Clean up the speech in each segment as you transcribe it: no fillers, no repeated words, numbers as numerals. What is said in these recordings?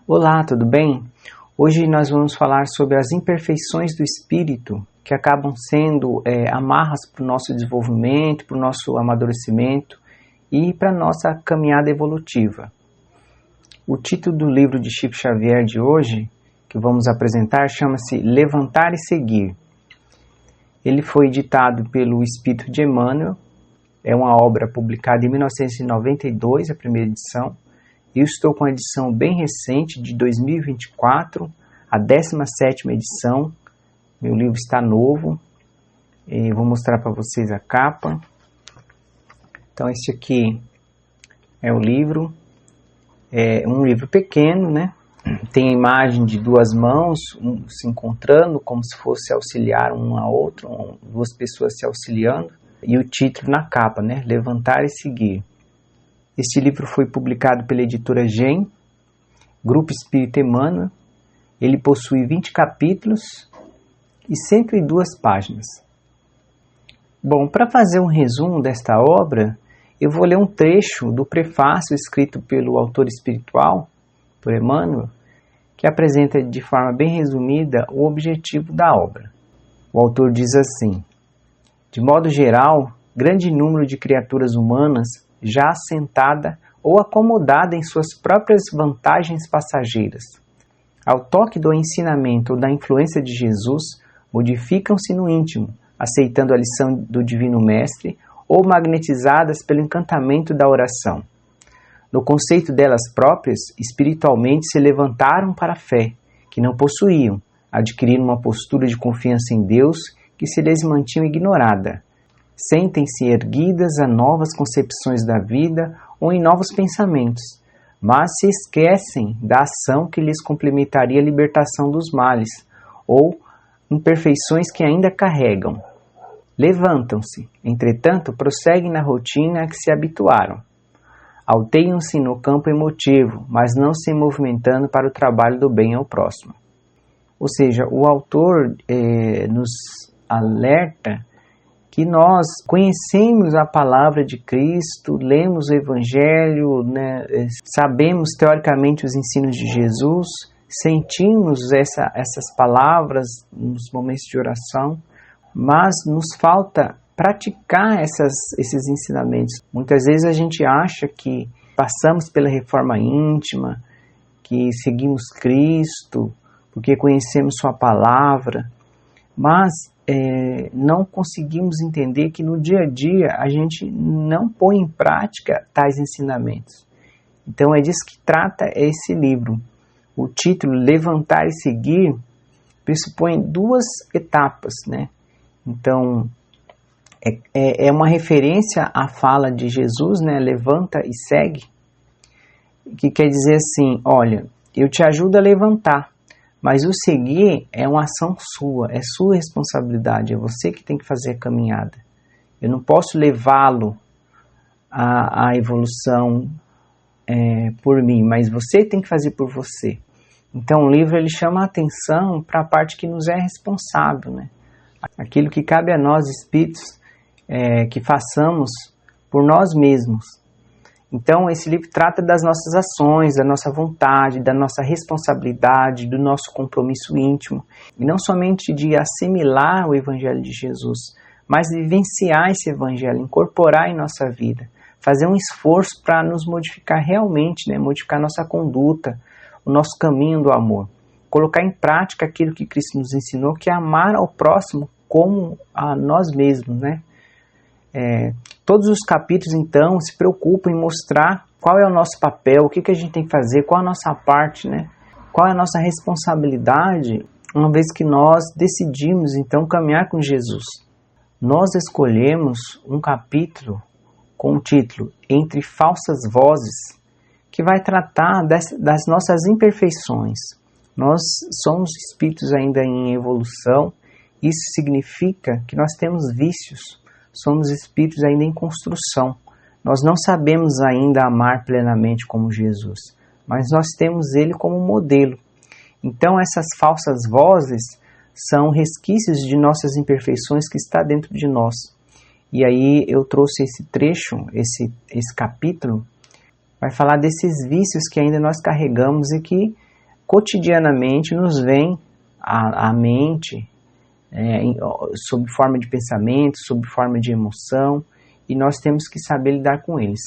Olá, tudo bem? Hoje nós vamos falar sobre as imperfeições do espírito que acabam sendo amarras para o nosso desenvolvimento, para o nosso amadurecimento e para a nossa caminhada evolutiva. O título do livro de Chico Xavier de hoje, que vamos apresentar, chama-se Levantar e Seguir. Ele foi editado pelo Espírito de Emmanuel, é uma obra publicada em 1992, a primeira edição. Eu estou com a edição bem recente, de 2024, a 17ª edição. Meu livro está novo. Vou mostrar para vocês a capa. Então, esse aqui é o livro. É um livro pequeno, né? Tem a imagem de duas mãos se encontrando, como se fosse auxiliar um a outro, duas pessoas se auxiliando. E o título na capa, né? Levantar e Seguir. Este livro foi publicado pela editora GEM, Grupo Espírita Emmanuel. Ele possui 20 capítulos e 102 páginas. Bom, para fazer um resumo desta obra, eu vou ler um trecho do prefácio escrito pelo autor espiritual, por Emmanuel, que apresenta de forma bem resumida o objetivo da obra. O autor diz assim: de modo geral, grande número de criaturas humanas já assentada ou acomodada em suas próprias vantagens passageiras, ao toque do ensinamento ou da influência de Jesus, modificam-se no íntimo, aceitando a lição do Divino Mestre ou magnetizadas pelo encantamento da oração. No conceito delas próprias, espiritualmente se levantaram para a fé, que não possuíam, adquirindo uma postura de confiança em Deus que se lhes mantinha ignorada. Sentem-se erguidas a novas concepções da vida ou em novos pensamentos, mas se esquecem da ação que lhes complementaria a libertação dos males, ou imperfeições que ainda carregam. Levantam-se, entretanto, prosseguem na rotina a que se habituaram. Alteiam-se no campo emotivo, mas não se movimentando para o trabalho do bem ao próximo. Ou seja, o autor nos alerta que nós conhecemos a palavra de Cristo, lemos o Evangelho, né, sabemos teoricamente os ensinos de Jesus, sentimos essas palavras nos momentos de oração, mas nos falta praticar esses ensinamentos. Muitas vezes a gente acha que passamos pela reforma íntima, que seguimos Cristo, porque conhecemos sua palavra, mas não conseguimos entender que no dia a dia a gente não põe em prática tais ensinamentos. Então é disso que trata esse livro. O título Levantar e Seguir pressupõe duas etapas, né? Então é uma referência à fala de Jesus, né? Levanta e segue, que quer dizer assim: olha, eu te ajudo a levantar, mas o seguir é uma ação sua, é sua responsabilidade, é você que tem que fazer a caminhada. Eu não posso levá-lo à evolução por mim, mas você tem que fazer por você. Então o livro ele chama a atenção para a parte que nos é responsável, né? Aquilo que cabe a nós espíritos que façamos por nós mesmos. Então, esse livro trata das nossas ações, da nossa vontade, da nossa responsabilidade, do nosso compromisso íntimo. E não somente de assimilar o Evangelho de Jesus, mas de vivenciar esse Evangelho, incorporar em nossa vida. Fazer um esforço para nos modificar realmente, né? Modificar nossa conduta, o nosso caminho do amor. Colocar em prática aquilo que Cristo nos ensinou, que é amar ao próximo como a nós mesmos, né? Todos os capítulos, então, se preocupam em mostrar qual é o nosso papel, o que a gente tem que fazer, qual a nossa parte, né? Qual é a nossa responsabilidade, uma vez que nós decidimos, então, caminhar com Jesus. Nós escolhemos um capítulo com o título Entre Falsas Vozes, que vai tratar das nossas imperfeições. Nós somos espíritos ainda em evolução, isso significa que nós temos vícios. Somos espíritos ainda em construção. Nós não sabemos ainda amar plenamente como Jesus, mas nós temos Ele como modelo. Então essas falsas vozes são resquícios de nossas imperfeições que está dentro de nós. E aí eu trouxe esse trecho, esse capítulo, vai falar desses vícios que ainda nós carregamos e que cotidianamente nos vêm à mente, sob forma de pensamento, sob forma de emoção, e nós temos que saber lidar com eles.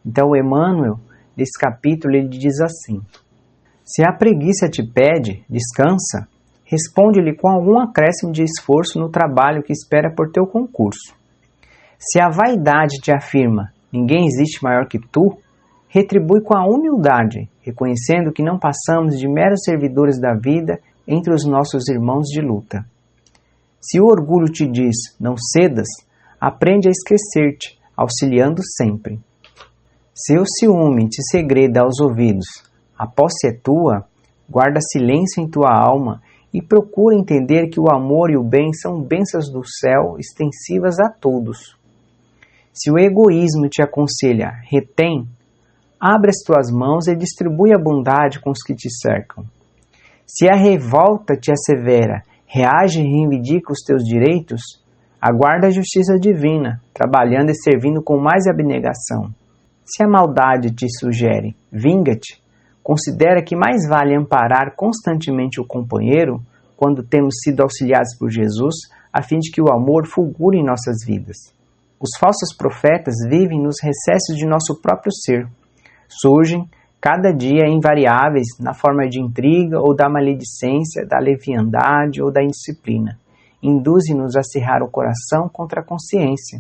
Então o Emmanuel, desse capítulo, ele diz assim: se a preguiça te pede, descansa, responde-lhe com algum acréscimo de esforço no trabalho que espera por teu concurso. Se a vaidade te afirma, ninguém existe maior que tu, retribui com a humildade, reconhecendo que não passamos de meros servidores da vida entre os nossos irmãos de luta. Se o orgulho te diz, não cedas, aprende a esquecer-te, auxiliando sempre. Se o ciúme te segreda aos ouvidos, a posse é tua, guarda silêncio em tua alma e procura entender que o amor e o bem são bênçãos do céu extensivas a todos. Se o egoísmo te aconselha, retém, abre as tuas mãos e distribui a bondade com os que te cercam. Se a revolta te assevera, reage e reivindica os teus direitos, aguarda a justiça divina, trabalhando e servindo com mais abnegação. Se a maldade te sugere, vinga-te, considera que mais vale amparar constantemente o companheiro, quando temos sido auxiliados por Jesus, a fim de que o amor fulgure em nossas vidas. Os falsos profetas vivem nos recessos de nosso próprio ser. Surgem, cada dia, invariáveis, na forma de intriga ou da maledicência, da leviandade ou da indisciplina. Induzem-nos a cerrar o coração contra a consciência.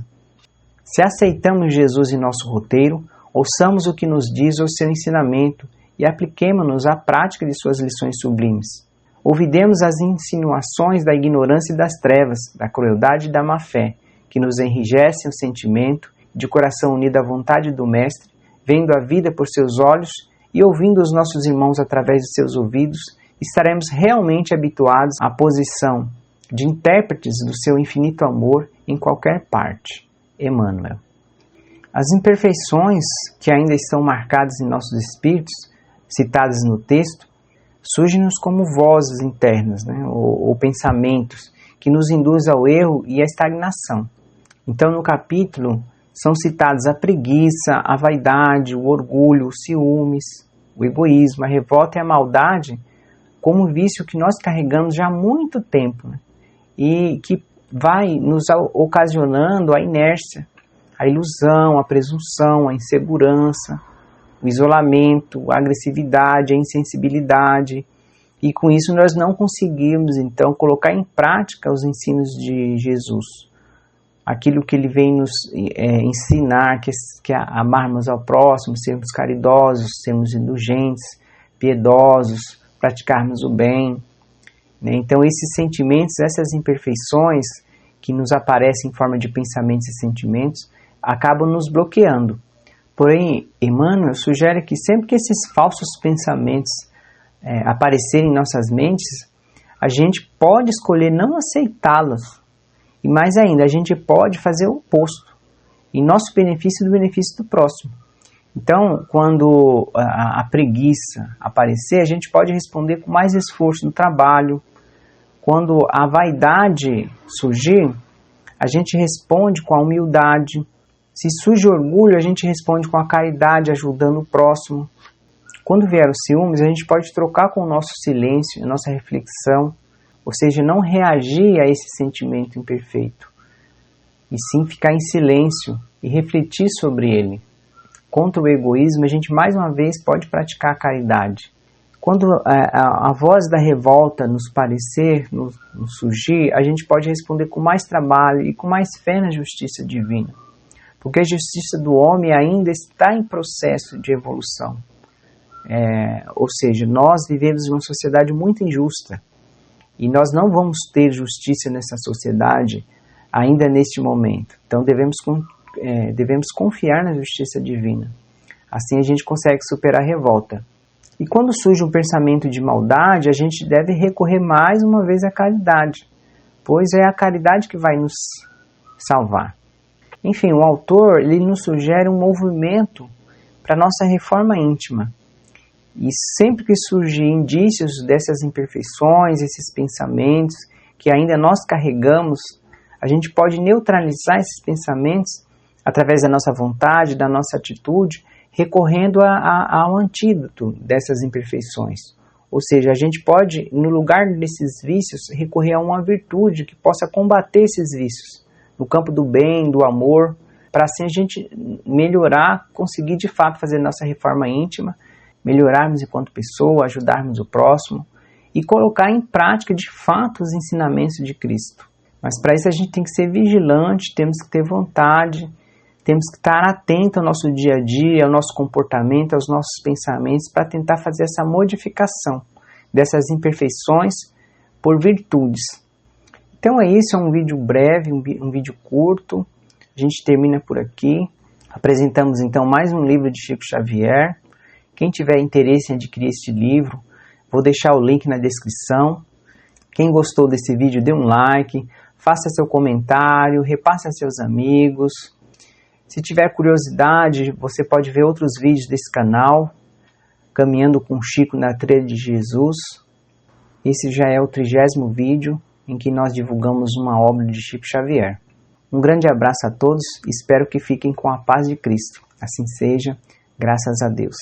Se aceitamos Jesus em nosso roteiro, ouçamos o que nos diz o seu ensinamento e apliquemo-nos à prática de suas lições sublimes. Ouvidemos as insinuações da ignorância e das trevas, da crueldade e da má-fé, que nos enrijecem o sentimento, de coração unido à vontade do Mestre, vendo a vida por seus olhos e ouvindo os nossos irmãos através de seus ouvidos, estaremos realmente habituados à posição de intérpretes do seu infinito amor em qualquer parte. Emmanuel. As imperfeições que ainda estão marcadas em nossos espíritos, citadas no texto, surgem-nos como vozes internas, ou pensamentos, que nos induzem ao erro e à estagnação. Então, no capítulo, são citados a preguiça, a vaidade, o orgulho, os ciúmes, o egoísmo, a revolta e a maldade, como vício que nós carregamos já há muito tempo, e que vai nos ocasionando a inércia, a ilusão, a presunção, a insegurança, o isolamento, a agressividade, a insensibilidade, e com isso nós não conseguimos, então, colocar em prática os ensinos de Jesus. Aquilo que ele vem nos ensinar, que é amarmos ao próximo, sermos caridosos, sermos indulgentes, piedosos, praticarmos o bem. Então, esses sentimentos, essas imperfeições que nos aparecem em forma de pensamentos e sentimentos, acabam nos bloqueando. Porém, Emmanuel sugere que sempre que esses falsos pensamentos aparecerem em nossas mentes, a gente pode escolher não aceitá-los. E mais ainda, a gente pode fazer o oposto, em nosso benefício e do benefício do próximo. Então, quando a preguiça aparecer, a gente pode responder com mais esforço no trabalho. Quando a vaidade surgir, a gente responde com a humildade. Se surge orgulho, a gente responde com a caridade, ajudando o próximo. Quando vier os ciúmes, a gente pode trocar com o nosso silêncio, a nossa reflexão, ou seja, não reagir a esse sentimento imperfeito, e sim ficar em silêncio e refletir sobre ele. Contra o egoísmo, a gente mais uma vez pode praticar a caridade. Quando a voz da revolta nos parecer, nos surgir, a gente pode responder com mais trabalho e com mais fé na justiça divina. Porque a justiça do homem ainda está em processo de evolução. Ou seja, nós vivemos em uma sociedade muito injusta. E nós não vamos ter justiça nessa sociedade ainda neste momento. Então devemos confiar na justiça divina. Assim a gente consegue superar a revolta. E quando surge um pensamento de maldade, a gente deve recorrer mais uma vez à caridade, pois é a caridade que vai nos salvar. Enfim, o autor ele nos sugere um movimento para a nossa reforma íntima. E sempre que surgem indícios dessas imperfeições, esses pensamentos que ainda nós carregamos, a gente pode neutralizar esses pensamentos através da nossa vontade, da nossa atitude, recorrendo ao antídoto dessas imperfeições, Ou seja, a gente pode, no lugar desses vícios, recorrer a uma virtude que possa combater esses vícios, no campo do bem, do amor, para assim a gente melhorar, conseguir de fato fazer nossa reforma íntima, melhorarmos enquanto pessoa, ajudarmos o próximo e colocar em prática de fato os ensinamentos de Cristo. Mas para isso a gente tem que ser vigilante, temos que ter vontade, temos que estar atento ao nosso dia a dia, ao nosso comportamento, aos nossos pensamentos, para tentar fazer essa modificação dessas imperfeições por virtudes. Então é isso, é um vídeo breve, um vídeo curto. A gente termina por aqui. Apresentamos então mais um livro de Chico Xavier. Quem tiver interesse em adquirir este livro, vou deixar o link na descrição. Quem gostou desse vídeo, dê um like, faça seu comentário, repasse a seus amigos. Se tiver curiosidade, você pode ver outros vídeos desse canal, Caminhando com Chico na Trilha de Jesus. Esse já é o 30º vídeo em que nós divulgamos uma obra de Chico Xavier. Um grande abraço a todos, espero que fiquem com a paz de Cristo. Assim seja, graças a Deus.